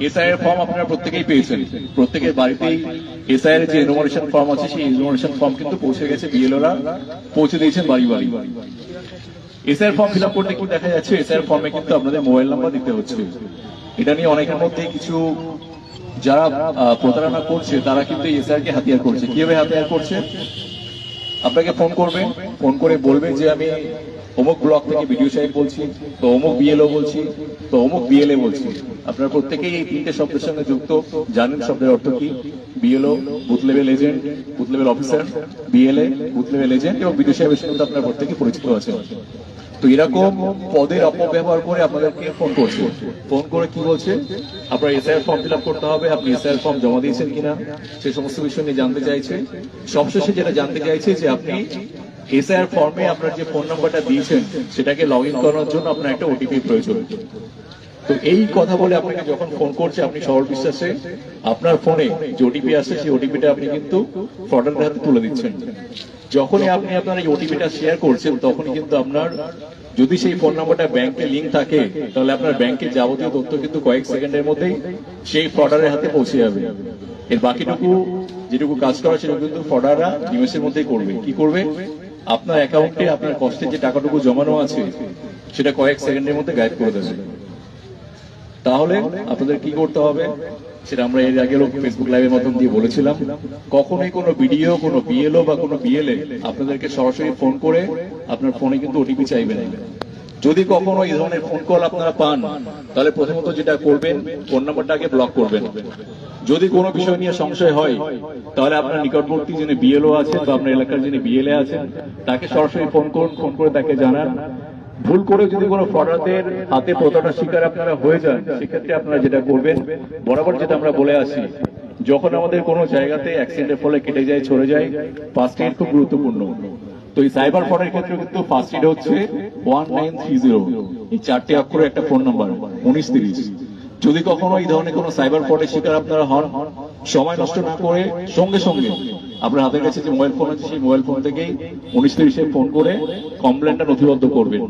SIR form আপনারা প্রত্যেকেই পেয়েছেন, প্রত্যেকের বাড়িতেই এসআইআর যে এনুমারেশন ফর্ম আছে সেই এনুমারেশন ফর্ম কিন্তু পৌঁছে গেছে, বিএলওরা পৌঁছে দিয়েছেন বাড়ি বাড়ি। এসআইআর ফর্ম ফিল আপ করতে কি দেখা যাচ্ছে, এসআইআর ফর্মে কিন্তু আপনাদের মোবাইল নাম্বার দিতে হচ্ছে। এটা নিয়ে অনেকের মধ্যে কিছু যারা প্রতারণা করছে তারা কিন্তু এসআইআর কে হাতিয়ার করছে। কিভাবে হাতিয়ার করছে? আপনাকে ফোন করবে, ফোন করে বলবে যে আমি অমুক ব্লক থেকে বিডিও সাহেব বলছি, তো অমুক বিএলও বলছি, তো অমুক বিএলএ বলছি। আপনারা প্রত্যেকেই এই তিনটে শব্দের সঙ্গে যুক্ত, জানেন শব্দের অর্থ কি। BLO booth level agent, booth level officer, BLA booth level agent, এবং বিডিও সাহেবের সঙ্গে আপনারা প্রত্যেকে পরিচিত আছেন। তো এরকম পদের অপব্যবহার করে আপনাদেরকে ফোন করছে, ফোন করে কি বলছে, আপনার এসআইআর ফর্ম ফিল আপ করতে হবে, আপনি এসআইআর ফর্ম জমা দিয়েছেন কিনা সেই সমস্ত বিষয় নিয়ে জানতে চাইছে। সবশেষে যেটা জানতে চাইছে যে আপনি এসআইআর ফর্মে আপনার যে ফোন নাম্বারটা দিয়েছেন সেটাকে লগ ইন করানোর জন্য আপনার একটা ওটিপি প্রয়োজন। তো এই কথা বলে আপনাকে যখন ফোন করছে, আপনি সরল বিশ্বাসে আপনার ফোনে যে ওটিপি আসছে সেই ওটিপিটা আপনি কিন্তু ফ্রডারের হাতে তুলে দিচ্ছেন। যখনই আপনি আপনার এই ওটিপিটা শেয়ার করছেন তখনই কিন্তু আপনার, যদি সেই ফোন নাম্বারটা ব্যাংকে লিঙ্ক থাকে তাহলে আপনার ব্যাংকের যাবতীয় তথ্য কিন্তু কয়েক সেকেন্ডের মধ্যেই সেই ফ্রডারের হাতে পৌঁছে যাবে। এর বাকিটুকু যেটুকু কাজ করা সেটুকু কিন্তু ফ্রডাররা নিমেষের মধ্যেই করবে। কি করবে? আপনার অ্যাকাউন্টে আপনার কষ্টের যে টাকাটুকু জমানো আছে সেটা কয়েক সেকেন্ডের মধ্যে গায়েব করে দেবে। তাহলে আপনাদের কি করতে হবে সেটা আমরা এর আগেও ফেসবুক লাইভের মাধ্যম দিয়ে বলেছিলাম। কখনোই কোনো বিডিও, কোনো বিএলও বা কোনো বিএলএ আপনাদেরকে সরাসরি ফোন করে আপনার ফোনে কিন্তু ওটিপি চাইবে না। যদি কখনো এই ধরনের ফোন কল আপনারা পান তাহলে প্রথমত যেটা করবেন, ফোন নাম্বারটাকে ব্লক করবেন। যদি কোনো বিষয় নিয়ে সংশয় হয় তাহলে আপনার নিকটবর্তী যিনি বিএলও আছেন বা আপনার এলাকার যিনি বিএলএ আছেন তাকে সরাসরি ফোন করুন, ফোন করে তাকে জানান। ভুল করে যদি কোনো ফ্রডারদের হাতে প্রতারণার শিকার আপনারা হয়ে যান সেক্ষেত্রে আপনারা যেটা করবেন, বরাবর যেটা আমরা বলে আসি, যখন আমাদের কোনো জায়গাতে অ্যাক্সিডেন্টের ফলে কেটে যায়, ছড়ে যায়, ফার্স্ট এইড খুব গুরুত্বপূর্ণ। তো এই সাইবার ফ্রডের ক্ষেত্রে কিন্তু ফার্স্ট এইড হচ্ছে 1930, এই 4টে অক্ষরের একটা ফোন নাম্বার 1930। যদি কখনো এই ধরনের কোনো সাইবার ফ্রডের শিকার আপনারা হন, সময় নষ্ট না করে সঙ্গে সঙ্গে আপনার হাতের কাছে যে মোবাইল ফোন আছে সেই মোবাইল ফোন থেকেই 1930 ফোন করে কমপ্লেনটা নথিবদ্ধ করবেন।